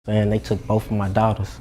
And they took both of my daughters.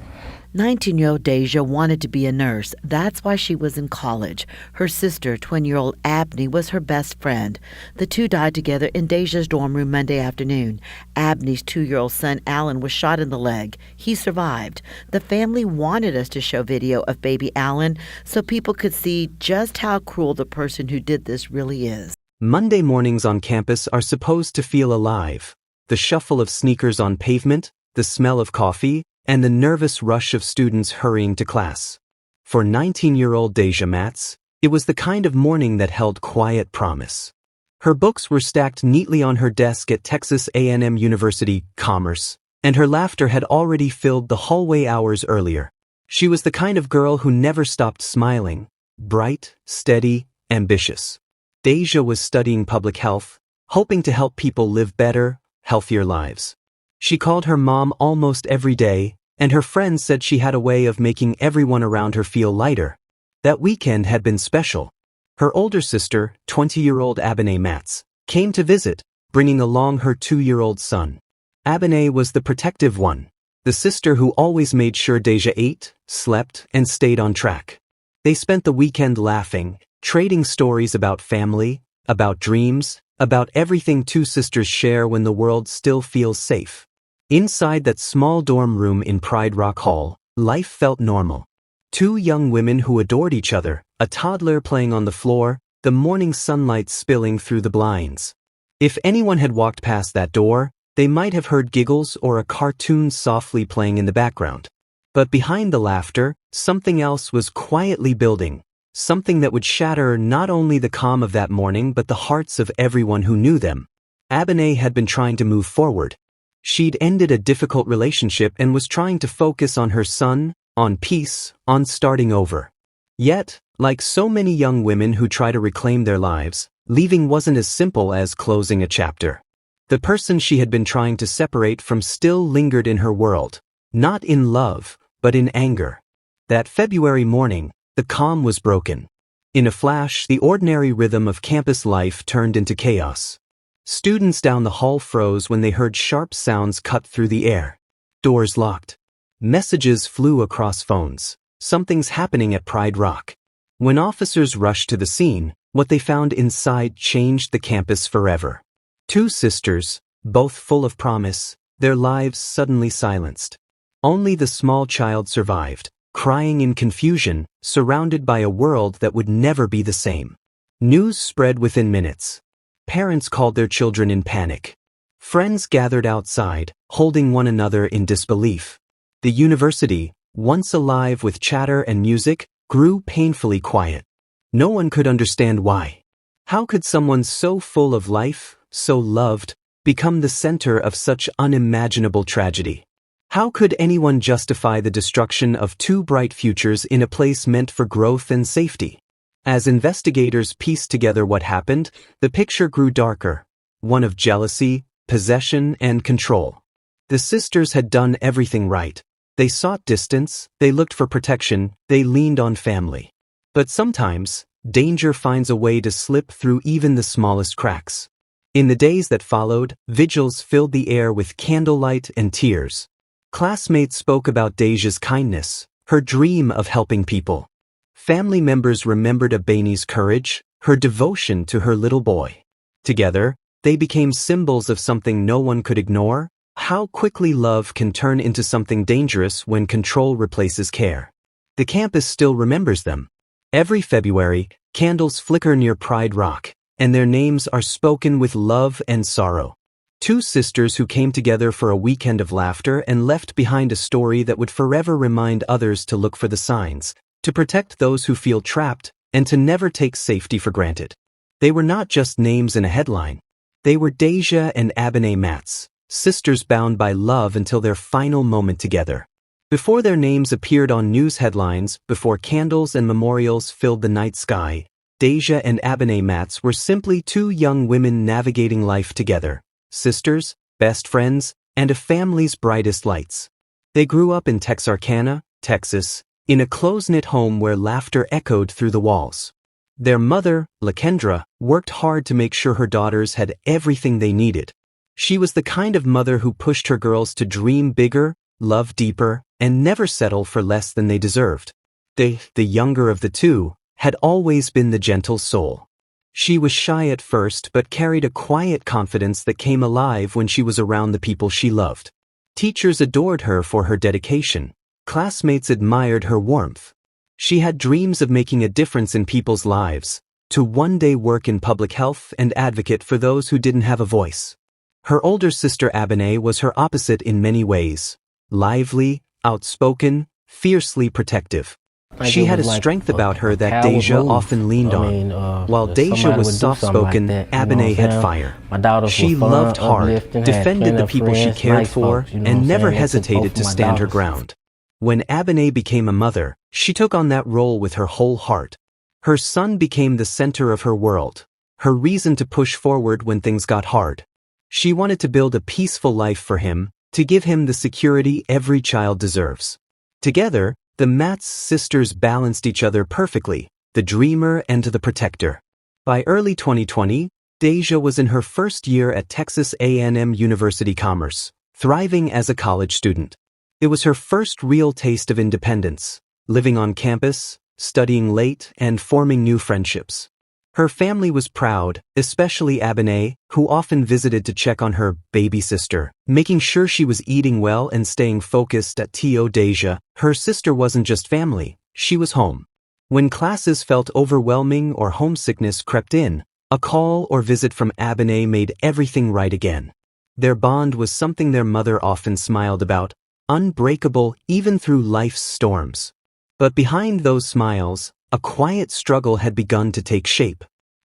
19-year-old Deja wanted to be a nurse. That's why she was in college. Her sister, 20-year-old Abney, was her best friend. The two died together in Deja's dorm room Monday afternoon. Abney's 2-year-old son, Alan, was shot in the leg. He survived. The family wanted us to show video of baby Alan so people could see just how cruel the person who did this really is. Monday mornings on campus are supposed to feel alive. The shuffle of sneakers on pavement, the smell of coffee, and the nervous rush of students hurrying to class. For 19-year-old Deja Matz, it was the kind of morning that held quiet promise. Her books were stacked neatly on her desk at Texas A&M University, Commerce, and her laughter had already filled the hallway hours earlier. She was the kind of girl who never stopped smiling, bright, steady, ambitious. Deja was studying public health, hoping to help people live better, healthier lives. She called her mom almost every day, and her friends said she had a way of making everyone around her feel lighter. That weekend had been special. Her older sister, 20-year-old Abene Matz, came to visit, bringing along her 2-year-old son. Abene was the protective one, the sister who always made sure Deja ate, slept, and stayed on track. They spent the weekend laughing, trading stories about family, about dreams, about everything two sisters share when the world still feels safe. Inside that small dorm room in Pride Rock Hall, life felt normal. Two young women who adored each other, a toddler playing on the floor, the morning sunlight spilling through the blinds. If anyone had walked past that door, they might have heard giggles or a cartoon softly playing in the background. But behind the laughter, something else was quietly building, something that would shatter not only the calm of that morning but the hearts of everyone who knew them. Abene had been trying to move forward. She'd ended a difficult relationship and was trying to focus on her son, on peace, on starting over. Yet, like so many young women who try to reclaim their lives, leaving wasn't as simple as closing a chapter. The person she had been trying to separate from still lingered in her world, not in love, but in anger. That February morning, the calm was broken. In a flash, the ordinary rhythm of campus life turned into chaos. Students down the hall froze when they heard sharp sounds cut through the air. Doors locked. Messages flew across phones. Something's happening at Pride Rock. When officers rushed to the scene, what they found inside changed the campus forever. Two sisters, both full of promise, their lives suddenly silenced. Only the small child survived, crying in confusion, surrounded by a world that would never be the same. News spread within minutes. Parents called their children in panic. Friends gathered outside, holding one another in disbelief. The university, once alive with chatter and music, grew painfully quiet. No one could understand why. How could someone so full of life, so loved, become the center of such unimaginable tragedy? How could anyone justify the destruction of two bright futures in a place meant for growth and safety? As investigators pieced together what happened, the picture grew darker, one of jealousy, possession, and control. The sisters had done everything right. They sought distance, they looked for protection, they leaned on family. But sometimes, danger finds a way to slip through even the smallest cracks. In the days that followed, vigils filled the air with candlelight and tears. Classmates spoke about Deja's kindness, her dream of helping people. Family members remembered Abeni's courage, her devotion to her little boy. Together, they became symbols of something no one could ignore: how quickly love can turn into something dangerous when control replaces care. The campus still remembers them. Every February, candles flicker near Pride Rock, and their names are spoken with love and sorrow. Two sisters who came together for a weekend of laughter and left behind a story that would forever remind others to look for the signs, to protect those who feel trapped, and to never take safety for granted. They were not just names in a headline. They were Deja and Abene Matz, sisters bound by love until their final moment together. Before their names appeared on news headlines, before candles and memorials filled the night sky, Deja and Abene Matz were simply two young women navigating life together. Sisters, best friends, and a family's brightest lights. They grew up in Texarkana, Texas, in a close-knit home where laughter echoed through the walls. Their mother, Lakendra, worked hard to make sure her daughters had everything they needed. She was the kind of mother who pushed her girls to dream bigger, love deeper, and never settle for less than they deserved. The younger of the two, had always been the gentle soul. She was shy at first but carried a quiet confidence that came alive when she was around the people she loved. Teachers adored her for her dedication. Classmates admired her warmth. She had dreams of making a difference in people's lives, to one day work in public health and advocate for those who didn't have a voice. Her older sister Abinay was her opposite in many ways. Lively, outspoken, fiercely protective. She had a strength about her that Deja often leaned on. While Deja was soft-spoken, Abinay had fire. She loved hard, defended the people she cared for, and never hesitated to stand her ground. When Abinay became a mother, she took on that role with her whole heart. Her son became the center of her world, her reason to push forward when things got hard. She wanted to build a peaceful life for him, to give him the security every child deserves. Together, the Matz sisters balanced each other perfectly, the dreamer and the protector. By early 2020, Deja was in her first year at Texas A&M University Commerce, thriving as a college student. It was her first real taste of independence, living on campus, studying late, and forming new friendships. Her family was proud, especially Abinay, who often visited to check on her baby sister, making sure she was eating well and staying focused at TO Deja. Her sister wasn't just family, she was home. When classes felt overwhelming or homesickness crept in, a call or visit from Abinay made everything right again. Their bond was something their mother often smiled about, unbreakable even through life's storms. But behind those smiles, a quiet struggle had begun to take shape.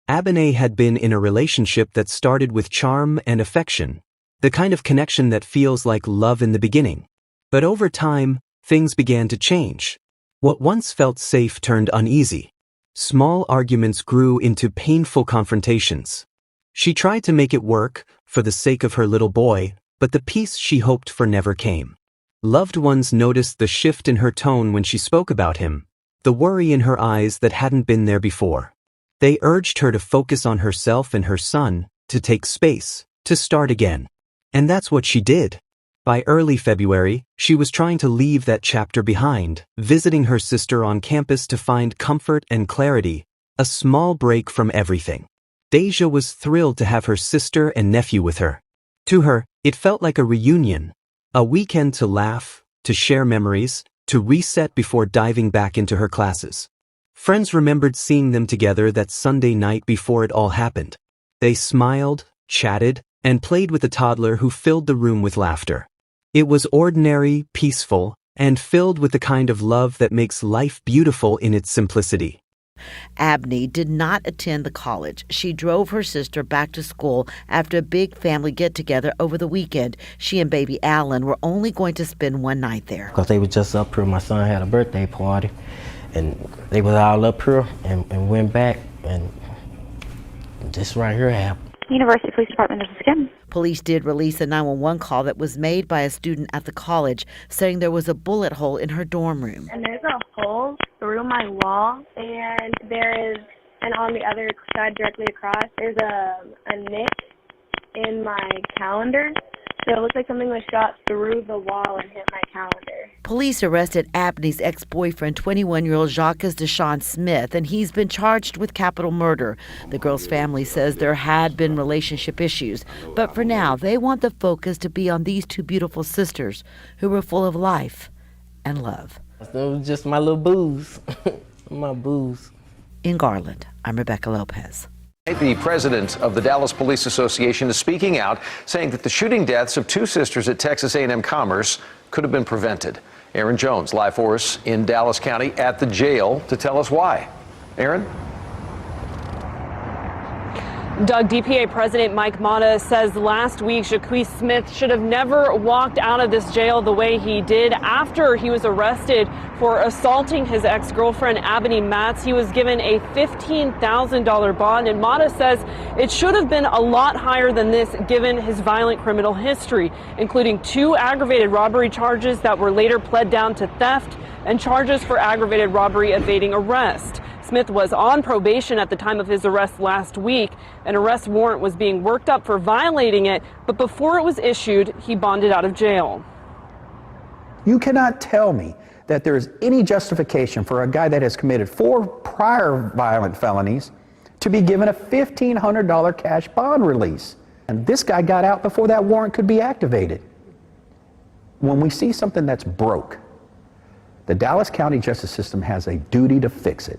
Abinay had been in a relationship that started with charm and affection, the kind of connection that feels like love in the beginning. But over time, things began to change. What once felt safe turned uneasy. Small arguments grew into painful confrontations. She tried to make it work, for the sake of her little boy, but the peace she hoped for never came. Loved ones noticed the shift in her tone when she spoke about him, the worry in her eyes that hadn't been there before. They urged her to focus on herself and her son, to take space, to start again. And that's what she did. By early February, she was trying to leave that chapter behind, visiting her sister on campus to find comfort and clarity, a small break from everything. Deja was thrilled to have her sister and nephew with her. To her, it felt like a reunion, a weekend to laugh, to share memories, to reset before diving back into her classes. Friends remembered seeing them together that Sunday night before it all happened. They smiled, chatted, and played with the toddler who filled the room with laughter. It was ordinary, peaceful, and filled with the kind of love that makes life beautiful in its simplicity. Abney did not attend the college. She drove her sister back to school after a big family get-together over the weekend. She and baby Alan were only going to spend one night there. Because they were just up here. My son had a birthday party, and they was all up here and went back, and this right here happened. University Police Department, this is Kim. Police did release a 911 call that was made by a student at the college, saying there was a bullet hole in her dorm room. And there's a hole through my wall, and and on the other side directly across, there's a nick in my calendar. So it looks like something was shot through the wall and hit my calendar. Police arrested Abney's ex-boyfriend, 21-year-old Jacques Deshawn Smith, and he's been charged with capital murder. The girl's family says there had been relationship issues, but for now, they want the focus to be on these two beautiful sisters who were full of life and love. It was just my little booze, my booze. In Garland, I'm Rebecca Lopez. The president of the Dallas Police Association is speaking out, saying that the shooting deaths of two sisters at Texas A&M Commerce could have been prevented. Aaron Jones, live for us in Dallas County at the jail to tell us why. Aaron? Doug, DPA President Mike Mata says last week Jaquise Smith should have never walked out of this jail the way he did after he was arrested for assaulting his ex-girlfriend Abinay Matz. He was given a $15,000 bond, and Mata says it should have been a lot higher than this given his violent criminal history, including 2 aggravated robbery charges that were later pled down to theft and charges for aggravated robbery evading arrest. Smith was on probation at the time of his arrest last week. An arrest warrant was being worked up for violating it, but before it was issued, he bonded out of jail. You cannot tell me that there is any justification for a guy that has committed 4 prior violent felonies to be given a $1,500 cash bond release. And this guy got out before that warrant could be activated. When we see something that's broke, the Dallas County justice system has a duty to fix it.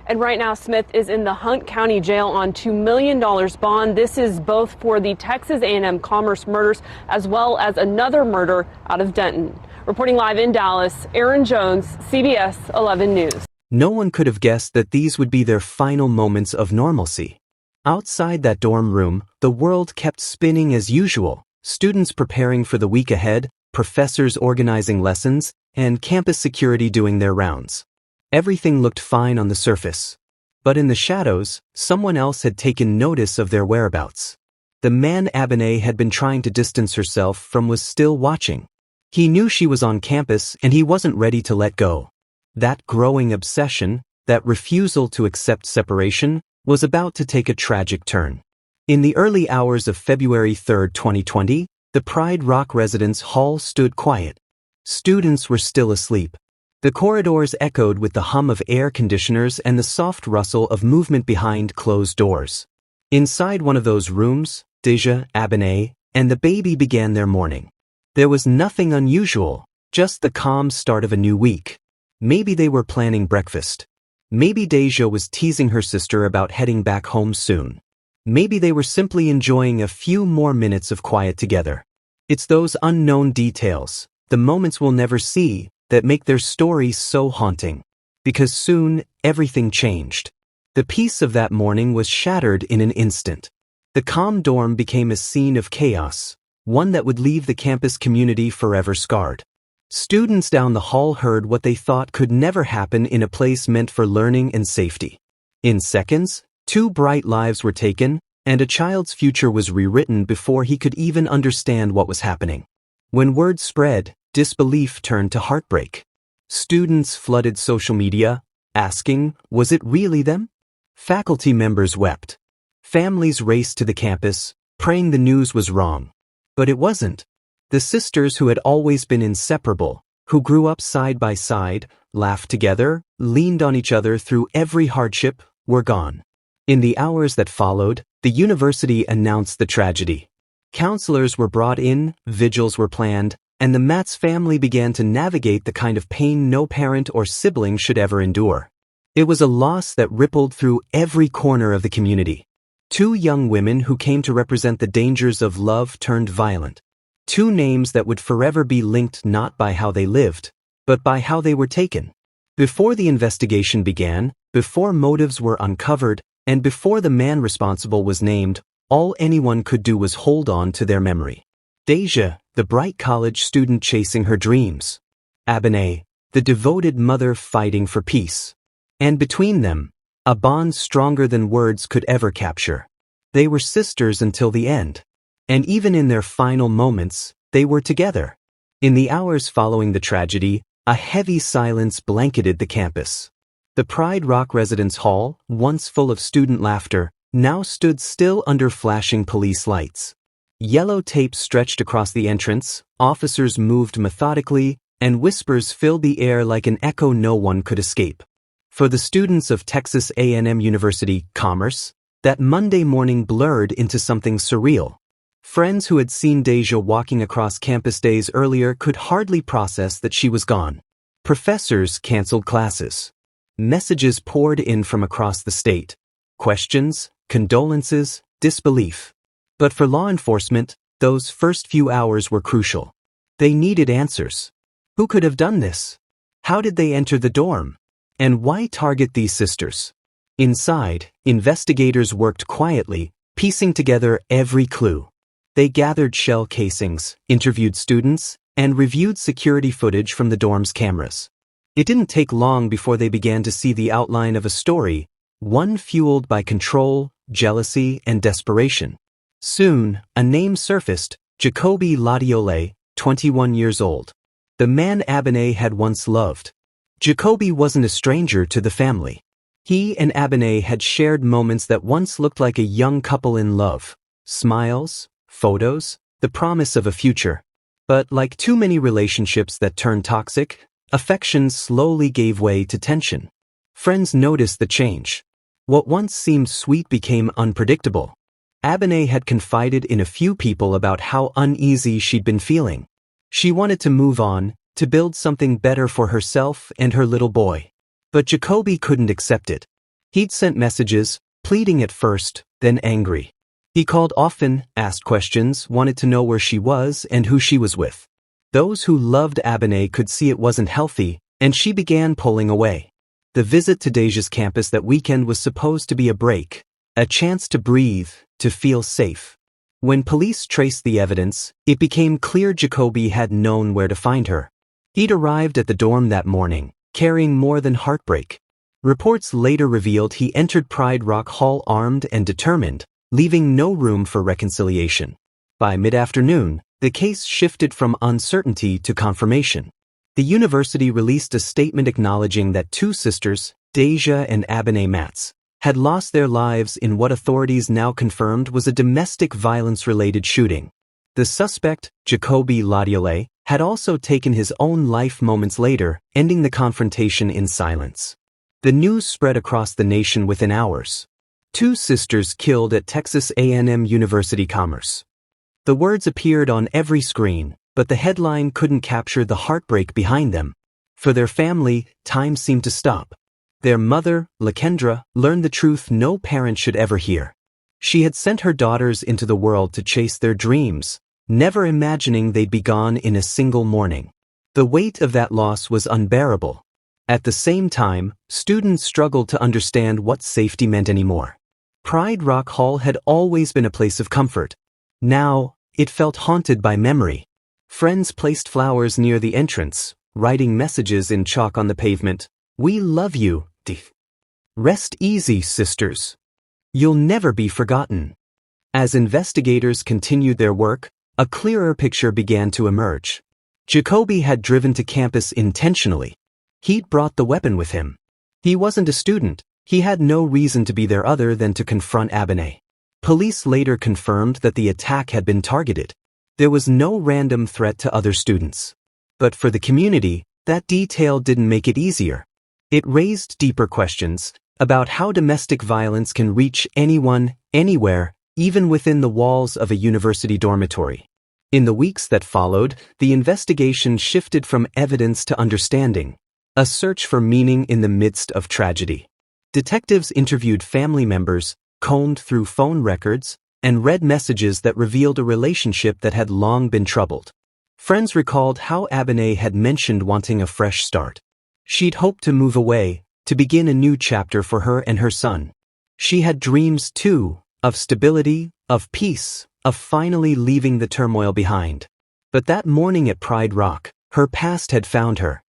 And right now, Smith is in the Hunt County Jail on $2 million bond. This is both for the Texas A&M Commerce murders as well as another murder out of Denton. Reporting live in Dallas, Aaron Jones, CBS 11 News. No one could have guessed that these would be their final moments of normalcy. Outside that dorm room, the world kept spinning as usual. Students preparing for the week ahead, professors organizing lessons, and campus security doing their rounds. Everything looked fine on the surface. But in the shadows, someone else had taken notice of their whereabouts. The man Abinay had been trying to distance herself from was still watching. He knew she was on campus and he wasn't ready to let go. That growing obsession, that refusal to accept separation, was about to take a tragic turn. In the early hours of February 3, 2020, the Pride Rock residence hall stood quiet. Students were still asleep. The corridors echoed with the hum of air conditioners and the soft rustle of movement behind closed doors. Inside one of those rooms, Deja, Abinay, and the baby began their morning. There was nothing unusual, just the calm start of a new week. Maybe they were planning breakfast. Maybe Deja was teasing her sister about heading back home soon. Maybe they were simply enjoying a few more minutes of quiet together. It's those unknown details, the moments we'll never see, that make their story so haunting. Because soon, everything changed. The peace of that morning was shattered in an instant. The calm dorm became a scene of chaos, one that would leave the campus community forever scarred. Students down the hall heard what they thought could never happen in a place meant for learning and safety. In seconds, 2 bright lives were taken, and a child's future was rewritten before he could even understand what was happening. When word spread, disbelief turned to heartbreak. Students flooded social media, asking, was it really them? Faculty members wept. Families raced to the campus, praying the news was wrong. But it wasn't. The sisters who had always been inseparable, who grew up side by side, laughed together, leaned on each other through every hardship, were gone. In the hours that followed, the university announced the tragedy. Counselors were brought in, vigils were planned, and the Matz family began to navigate the kind of pain no parent or sibling should ever endure. It was a loss that rippled through every corner of the community. 2 young women who came to represent the dangers of love turned violent. 2 names that would forever be linked not by how they lived, but by how they were taken. Before the investigation began, before motives were uncovered, and before the man responsible was named, all anyone could do was hold on to their memory. Deja, the bright college student chasing her dreams. Abinay, the devoted mother fighting for peace. And between them, a bond stronger than words could ever capture. They were sisters until the end. And even in their final moments, they were together. In the hours following the tragedy, a heavy silence blanketed the campus. The Pride Rock residence hall, once full of student laughter, now stood still under flashing police lights. Yellow tape stretched across the entrance, officers moved methodically, and whispers filled the air like an echo no one could escape. For the students of Texas A&M University Commerce, that Monday morning blurred into something surreal. Friends who had seen Deja walking across campus days earlier could hardly process that she was gone. Professors canceled classes. Messages poured in from across the state. Questions, condolences, disbelief. But for law enforcement, those first few hours were crucial. They needed answers. Who could have done this? How did they enter the dorm? And why target these sisters? Inside, investigators worked quietly, piecing together every clue. They gathered shell casings, interviewed students, and reviewed security footage from the dorm's cameras. It didn't take long before they began to see the outline of a story, one fueled by control, jealousy, and desperation. Soon, a name surfaced, Jacoby Ladiole, 21 years old. The man Abinay had once loved. Jacoby wasn't a stranger to the family. He and Abinay had shared moments that once looked like a young couple in love. Smiles, photos, the promise of a future. But like too many relationships that turn toxic, affection slowly gave way to tension. Friends noticed the change. What once seemed sweet became unpredictable. Abene had confided in a few people about how uneasy she'd been feeling. She wanted to move on, to build something better for herself and her little boy. But Jacoby couldn't accept it. He'd sent messages, pleading at first, then angry. He called often, asked questions, wanted to know where she was and who she was with. Those who loved Abene could see it wasn't healthy, and she began pulling away. The visit to Deja's campus that weekend was supposed to be a break, a chance to breathe, to feel safe. When police traced the evidence, it became clear Jacoby had known where to find her. He'd arrived at the dorm that morning, carrying more than heartbreak. Reports later revealed he entered Pride Rock Hall armed and determined, leaving no room for reconciliation. By mid-afternoon, the case shifted from uncertainty to confirmation. The university released a statement acknowledging that two sisters, Deja and Abene Matz, had lost their lives in what authorities now confirmed was a domestic violence-related shooting. The suspect, Jacoby Ladiole, had also taken his own life moments later, ending the confrontation in silence. The news spread across the nation within hours. Two sisters killed at Texas A&M University Commerce. The words appeared on every screen, but the headline couldn't capture the heartbreak behind them. For their family, time seemed to stop. Their mother, Lakendra, learned the truth no parent should ever hear. She had sent her daughters into the world to chase their dreams, never imagining they'd be gone in a single morning. The weight of that loss was unbearable. At the same time, students struggled to understand what safety meant anymore. Pride Rock Hall had always been a place of comfort. Now, it felt haunted by memory. Friends placed flowers near the entrance, writing messages in chalk on the pavement. "We love you, Rest easy, sisters. You'll never be forgotten." As investigators continued their work, a clearer picture began to emerge. Jacoby had driven to campus intentionally. He'd brought the weapon with him. He wasn't a student. He had no reason to be there other than to confront Abene. Police later confirmed that the attack had been targeted. There was no random threat to other students. But for the community, that detail didn't make it easier. It raised deeper questions about how domestic violence can reach anyone, anywhere, even within the walls of a university dormitory. In the weeks that followed, the investigation shifted from evidence to understanding, a search for meaning in the midst of tragedy. Detectives interviewed family members, combed through phone records, and read messages that revealed a relationship that had long been troubled. Friends recalled how Abene had mentioned wanting a fresh start. She'd hoped to move away, to begin a new chapter for her and her son. She had dreams, too, of stability, of peace, of finally leaving the turmoil behind. But that morning at Pride Rock, her past had found her.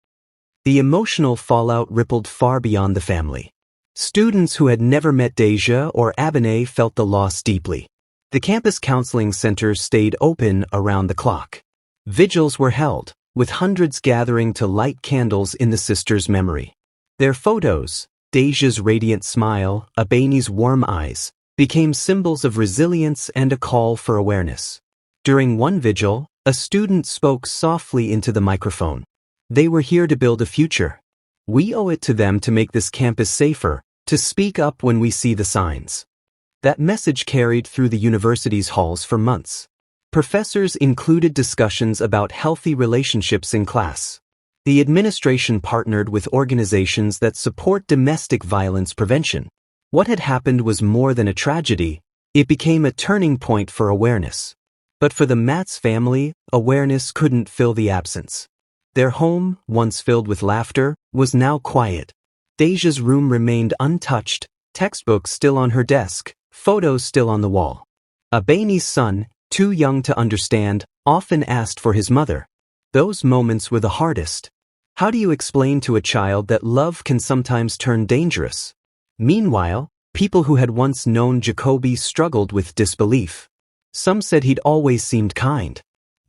The emotional fallout rippled far beyond the family. Students who had never met Deja or Abene felt the loss deeply. The campus counseling centers stayed open around the clock. Vigils were held, with hundreds gathering to light candles in the sisters' memory. Their photos, Deja's radiant smile, Abane's warm eyes, became symbols of resilience and a call for awareness. During one vigil, a student spoke softly into the microphone. They were here to build a future. We owe it to them to make this campus safer, to speak up when we see the signs. That message carried through the university's halls for months. Professors included discussions about healthy relationships in class. The administration partnered with organizations that support domestic violence prevention. What had happened was more than a tragedy, it became a turning point for awareness. But for the Matz family, awareness couldn't fill the absence. Their home, once filled with laughter, was now quiet. Deja's room remained untouched, textbooks still on her desk, photos still on the wall. Abane's son, too young to understand, often asked for his mother. Those moments were the hardest. How do you explain to a child that love can sometimes turn dangerous? Meanwhile, people who had once known Jacoby struggled with disbelief. Some said he'd always seemed kind.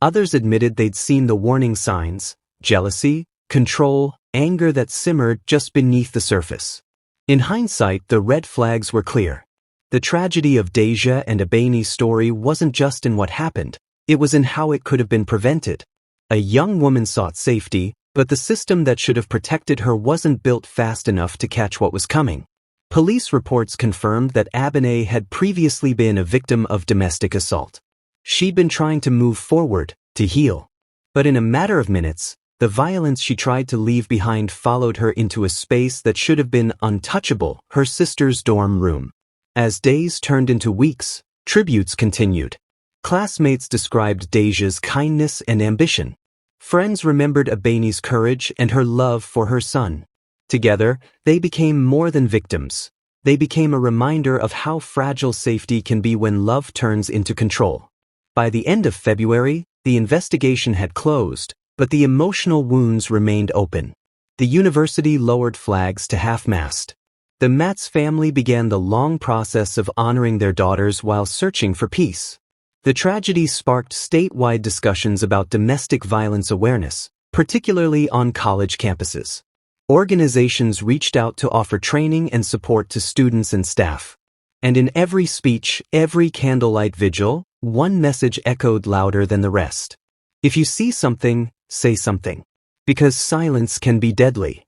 Others admitted they'd seen the warning signs: jealousy, control, anger that simmered just beneath the surface. In hindsight, the red flags were clear. The tragedy of Deja and Abane's story wasn't just in what happened, it was in how it could have been prevented. A young woman sought safety, but the system that should have protected her wasn't built fast enough to catch what was coming. Police reports confirmed that Abinay had previously been a victim of domestic assault. She'd been trying to move forward, to heal. But in a matter of minutes, the violence she tried to leave behind followed her into a space that should have been untouchable, her sister's dorm room. As days turned into weeks, tributes continued. Classmates described Deja's kindness and ambition. Friends remembered Abanay's courage and her love for her son. Together, they became more than victims. They became a reminder of how fragile safety can be when love turns into control. By the end of February, the investigation had closed, but the emotional wounds remained open. The university lowered flags to half-mast. The Matz family began the long process of honoring their daughters while searching for peace. The tragedy sparked statewide discussions about domestic violence awareness, particularly on college campuses. Organizations reached out to offer training and support to students and staff. And in every speech, every candlelight vigil, one message echoed louder than the rest. If you see something, say something. Because silence can be deadly.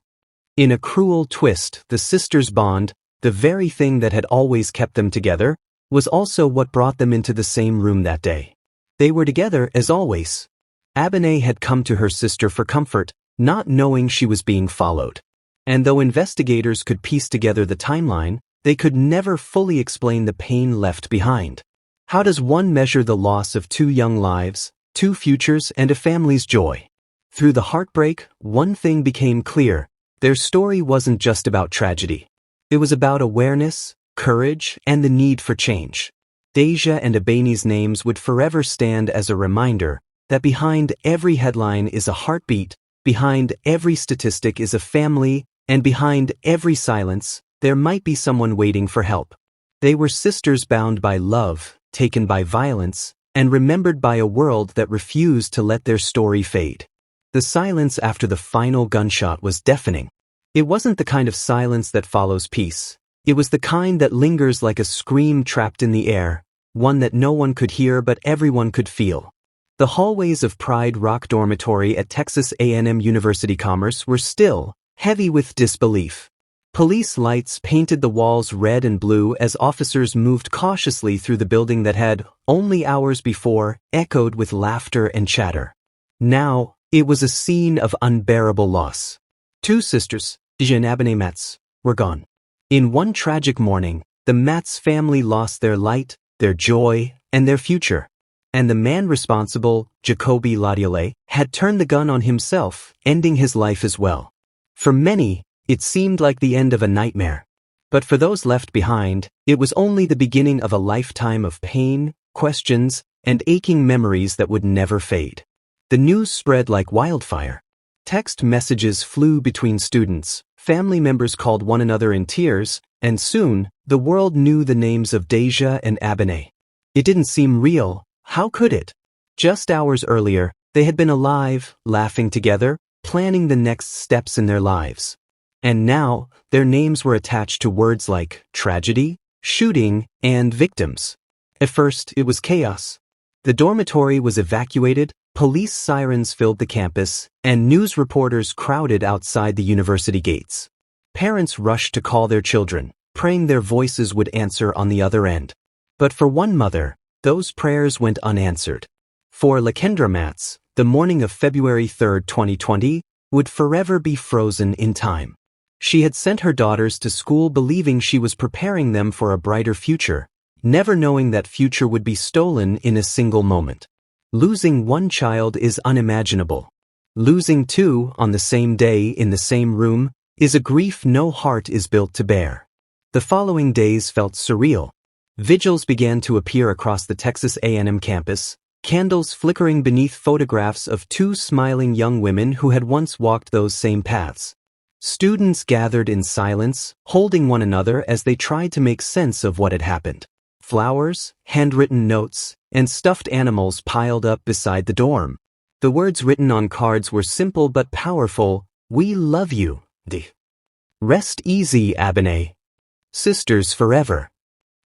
In a cruel twist, the sisters' bond, the very thing that had always kept them together, was also what brought them into the same room that day. They were together as always. Abinay had come to her sister for comfort, not knowing she was being followed. And though investigators could piece together the timeline, they could never fully explain the pain left behind. How does one measure the loss of two young lives, two futures, and a family's joy? Through the heartbreak, one thing became clear. Their story wasn't just about tragedy. It was about awareness, courage, and the need for change. Deja and Abanay's names would forever stand as a reminder that behind every headline is a heartbeat, behind every statistic is a family, and behind every silence, there might be someone waiting for help. They were sisters bound by love, taken by violence, and remembered by a world that refused to let their story fade. The silence after the final gunshot was deafening. It wasn't the kind of silence that follows peace. It was the kind that lingers like a scream trapped in the air, one that no one could hear but everyone could feel. The hallways of Pride Rock Dormitory at Texas A&M University Commerce were still, heavy with disbelief. Police lights painted the walls red and blue as officers moved cautiously through the building that had, only hours before, echoed with laughter and chatter. Now, it was a scene of unbearable loss. Two sisters, Deja and Abinay Matz, were gone. In one tragic morning, the Matz family lost their light, their joy, and their future. And the man responsible, Jacoby Ladiole, had turned the gun on himself, ending his life as well. For many, it seemed like the end of a nightmare. But for those left behind, it was only the beginning of a lifetime of pain, questions, and aching memories that would never fade. The news spread like wildfire. Text messages flew between students, family members called one another in tears, and soon, the world knew the names of Deja and Abinay. It didn't seem real. How could it? Just hours earlier, they had been alive, laughing together, planning the next steps in their lives. And now, their names were attached to words like tragedy, shooting, and victims. At first, it was chaos. The dormitory was evacuated, police sirens filled the campus, and news reporters crowded outside the university gates. Parents rushed to call their children, praying their voices would answer on the other end. But for one mother, those prayers went unanswered. For Lakendra Matz, the morning of February 3, 2020, would forever be frozen in time. She had sent her daughters to school believing she was preparing them for a brighter future, never knowing that future would be stolen in a single moment. Losing one child is unimaginable. Losing two on the same day in the same room is a grief no heart is built to bear. The following days felt surreal. Vigils began to appear across the Texas A&M campus, candles flickering beneath photographs of two smiling young women who had once walked those same paths. Students gathered in silence, holding one another as they tried to make sense of what had happened. Flowers, handwritten notes, and stuffed animals piled up beside the dorm. The words written on cards were simple but powerful. "We love you, D. Rest easy, Abinay. Sisters forever."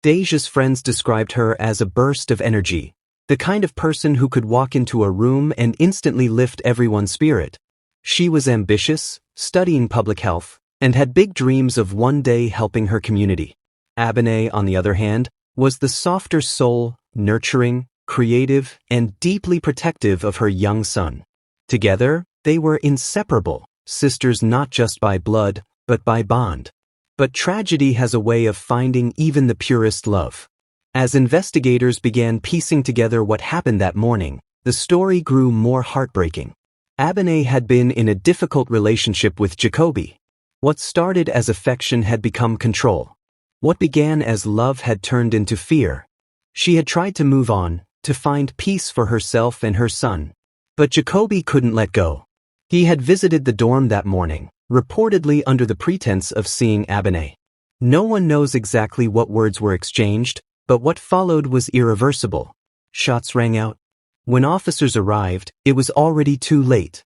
Deja's friends described her as a burst of energy. The kind of person who could walk into a room and instantly lift everyone's spirit. She was ambitious, studying public health, and had big dreams of one day helping her community. Abene, on the other hand, was the softer soul, nurturing, creative, and deeply protective of her young son. Together, they were inseparable, sisters not just by blood, but by bond. But tragedy has a way of finding even the purest love. As investigators began piecing together what happened that morning, the story grew more heartbreaking. Abene had been in a difficult relationship with Jacoby. What started as affection had become control. What began as love had turned into fear. She had tried to move on, to find peace for herself and her son. But Jacoby couldn't let go. He had visited the dorm that morning, reportedly under the pretense of seeing Abene. No one knows exactly what words were exchanged, but what followed was irreversible. Shots rang out. When officers arrived, it was already too late.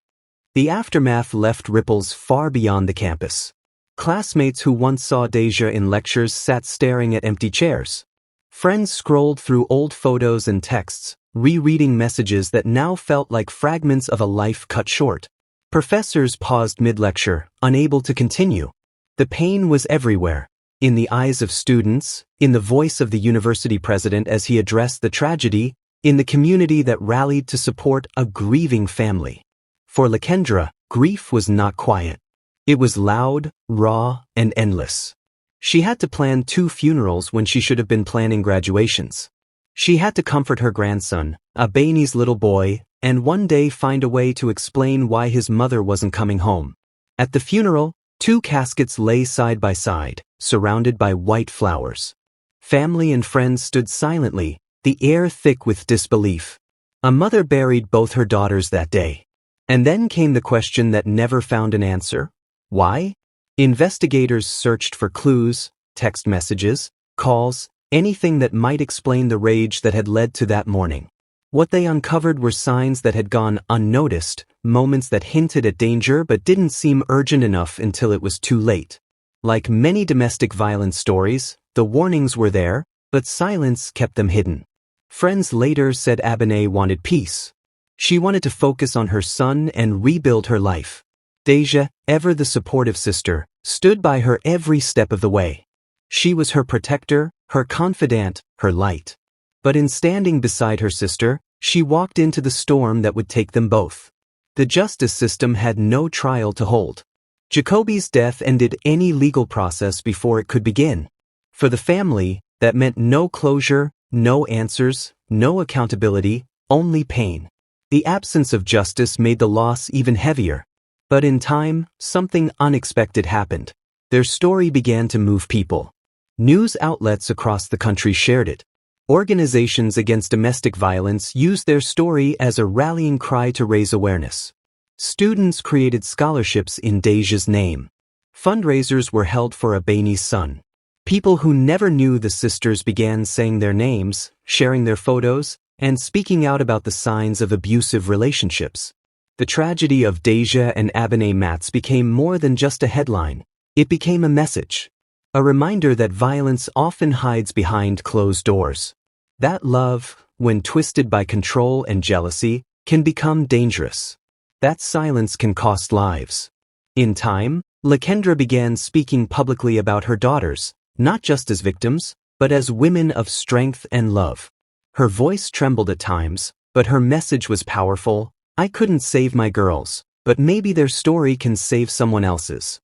The aftermath left ripples far beyond the campus. Classmates who once saw Deja in lectures sat staring at empty chairs. Friends scrolled through old photos and texts, rereading messages that now felt like fragments of a life cut short. Professors paused mid-lecture, unable to continue. The pain was everywhere, in the eyes of students, in the voice of the university president as he addressed the tragedy, in the community that rallied to support a grieving family. For Lakendra, grief was not quiet. It was loud, raw, and endless. She had to plan 2 funerals when she should have been planning graduations. She had to comfort her grandson, Abeni's little boy, and one day find a way to explain why his mother wasn't coming home. At the funeral, 2 caskets lay side by side, surrounded by white flowers. Family and friends stood silently, the air thick with disbelief. A mother buried both her daughters that day. And then came the question that never found an answer. Why? Investigators searched for clues, text messages, calls, anything that might explain the rage that had led to that morning. What they uncovered were signs that had gone unnoticed, moments that hinted at danger but didn't seem urgent enough until it was too late. Like many domestic violence stories, the warnings were there, but silence kept them hidden. Friends later said Abene wanted peace. She wanted to focus on her son and rebuild her life. Deja, ever the supportive sister, stood by her every step of the way. She was her protector, her confidant, her light. But in standing beside her sister, she walked into the storm that would take them both. The justice system had no trial to hold. Jacoby's death ended any legal process before it could begin. For the family, that meant no closure, no answers, no accountability, only pain. The absence of justice made the loss even heavier. But in time, something unexpected happened. Their story began to move people. News outlets across the country shared it. Organizations against domestic violence used their story as a rallying cry to raise awareness. Students created scholarships in Deja's name. Fundraisers were held for Abeni's son. People who never knew the sisters began saying their names, sharing their photos, and speaking out about the signs of abusive relationships. The tragedy of Deja and Abene Matz became more than just a headline. It became a message. A reminder that violence often hides behind closed doors. That love, when twisted by control and jealousy, can become dangerous. That silence can cost lives. In time, Lakendra began speaking publicly about her daughters, not just as victims, but as women of strength and love. Her voice trembled at times, but her message was powerful. I couldn't save my girls, but maybe their story can save someone else's.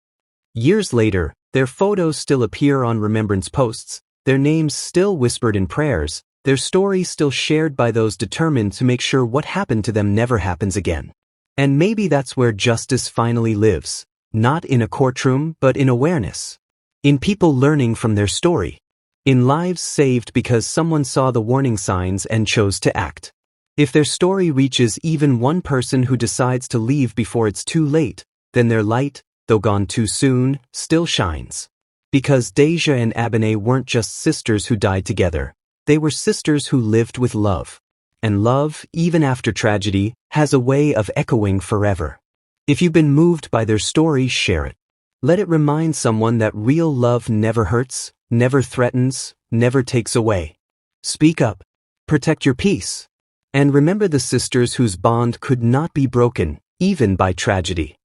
Years later, their photos still appear on remembrance posts, their names still whispered in prayers, their stories still shared by those determined to make sure what happened to them never happens again. And maybe that's where justice finally lives, not in a courtroom but in awareness. In people learning from their story. In lives saved because someone saw the warning signs and chose to act. If their story reaches even one person who decides to leave before it's too late, then their light, though gone too soon, still shines. Because Deja and Abene weren't just sisters who died together. They were sisters who lived with love. And love, even after tragedy, has a way of echoing forever. If you've been moved by their story, share it. Let it remind someone that real love never hurts, never threatens, never takes away. Speak up. Protect your peace. And remember the sisters whose bond could not be broken, even by tragedy.